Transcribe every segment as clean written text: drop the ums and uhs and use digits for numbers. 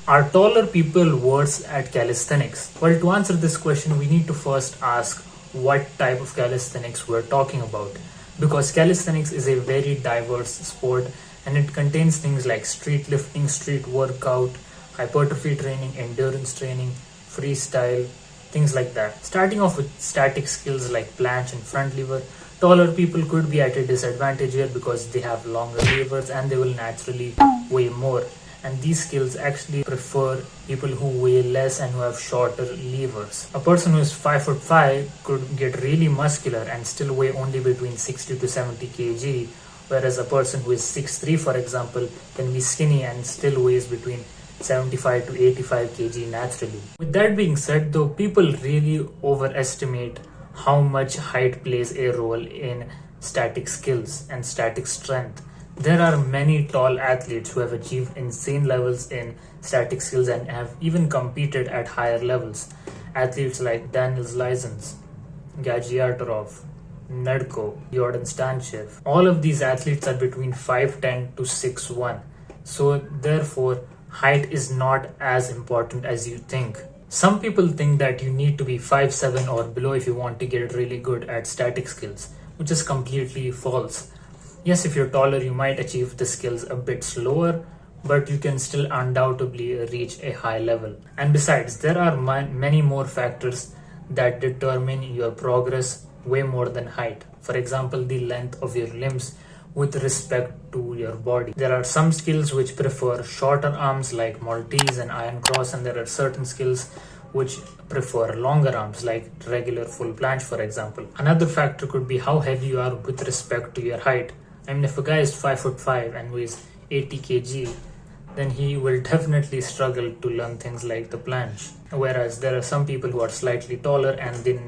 Are taller people worse at calisthenics? Well, to answer this question, we need to first ask what type of calisthenics we're talking about. Because calisthenics is a very diverse sport and it contains things like street lifting, street workout, hypertrophy training, endurance training, freestyle, things like that. Starting off with static skills like planche and front lever, taller people could be at a disadvantage here because they have longer levers and they will naturally weigh more. And these skills actually prefer people who weigh less and who have shorter levers. A person who is 5'5" could get really muscular and still weigh only between 60 to 70 kg, whereas a person who is 6'3", for example, can be skinny and still weighs between 75 to 85 kg naturally. With that being said though, people really overestimate how much height plays a role in static skills and static strength. There are many tall athletes who have achieved insane levels in static skills and have even competed at higher levels. Athletes like Daniel Zlizens, Gajiatarov, Nedko, Jordan Stanchev. All of these athletes are between 5'10" to 6'1". So therefore, height is not as important as you think. Some people think that you need to be 5'7" or below if you want to get really good at static skills, which is completely false. Yes, if you're taller, you might achieve the skills a bit slower, but you can still undoubtedly reach a high level. And besides, there are many more factors that determine your progress way more than height. For example, the length of your limbs with respect to your body. There are some skills which prefer shorter arms like Maltese and Iron Cross, and there are certain skills which prefer longer arms like regular full planche, for example. Another factor could be how heavy you are with respect to your height. I mean, if a guy is 5'5" and weighs 80 kg, then he will definitely struggle to learn things like the planche. Whereas there are some people who are slightly taller and they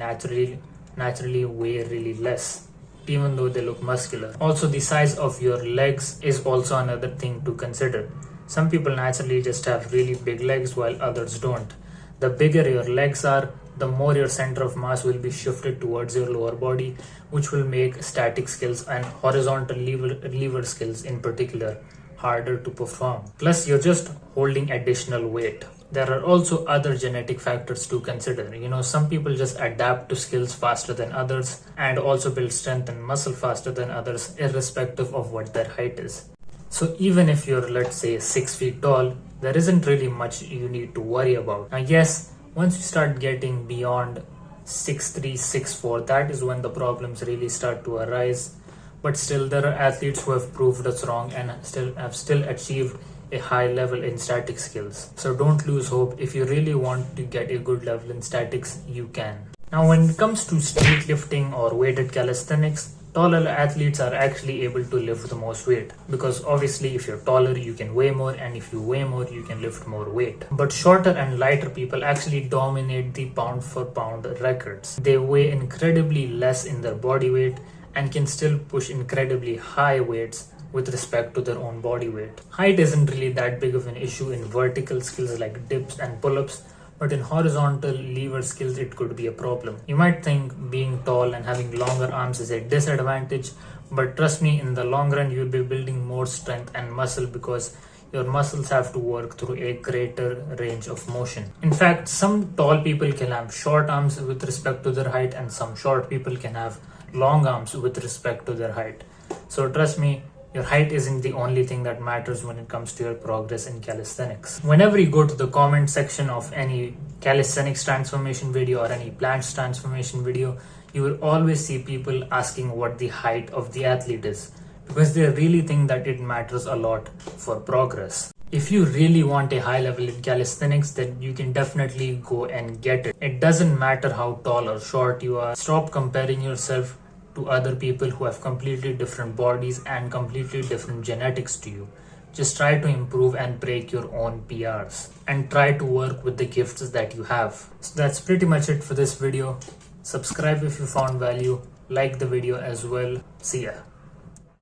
naturally weigh really less, even though they look muscular. Also, the size of your legs is also another thing to consider. Some people naturally just have really big legs while others don't. The bigger your legs are, the more your center of mass will be shifted towards your lower body, which will make static skills and horizontal lever skills in particular harder to perform. Plus, you're just holding additional weight. There are also other genetic factors to consider. Some people just adapt to skills faster than others and also build strength and muscle faster than others, irrespective of what their height is. So even if you're, let's say, 6 feet tall, there isn't really much you need to worry about. Now, yes, once you start getting beyond 6'3", 6'4", that is when the problems really start to arise. But still, there are athletes who have proved us wrong and have still achieved a high level in static skills. So don't lose hope. If you really want to get a good level in statics, you can. Now, when it comes to street lifting or weighted calisthenics, taller athletes are actually able to lift the most weight, because obviously if you're taller you can weigh more, and if you weigh more you can lift more weight. But shorter and lighter people actually dominate the pound for pound records. They weigh incredibly less in their body weight and can still push incredibly high weights with respect to their own body weight. Height isn't really that big of an issue in vertical skills like dips and pull-ups, but in horizontal lever skills it could be a problem. You might think being tall and having longer arms is a disadvantage, but trust me, in the long run you'll be building more strength and muscle because your muscles have to work through a greater range of motion. In fact, some tall people can have short arms with respect to their height, and some short people can have long arms with respect to their height. So trust me, your height isn't the only thing that matters when it comes to your progress in calisthenics. Whenever you go to the comment section of any calisthenics transformation video or any planche transformation video, you will always see people asking what the height of the athlete is, because they really think that it matters a lot for progress. If you really want a high level in calisthenics, then you can definitely go and get it. It doesn't matter how tall or short you are. Stop comparing yourself to other people who have completely different bodies and completely different genetics to you. Just try to improve and break your own PRs and try to work with the gifts that you have. So that's pretty much it for this video. Subscribe if you found value, like the video as well. See ya.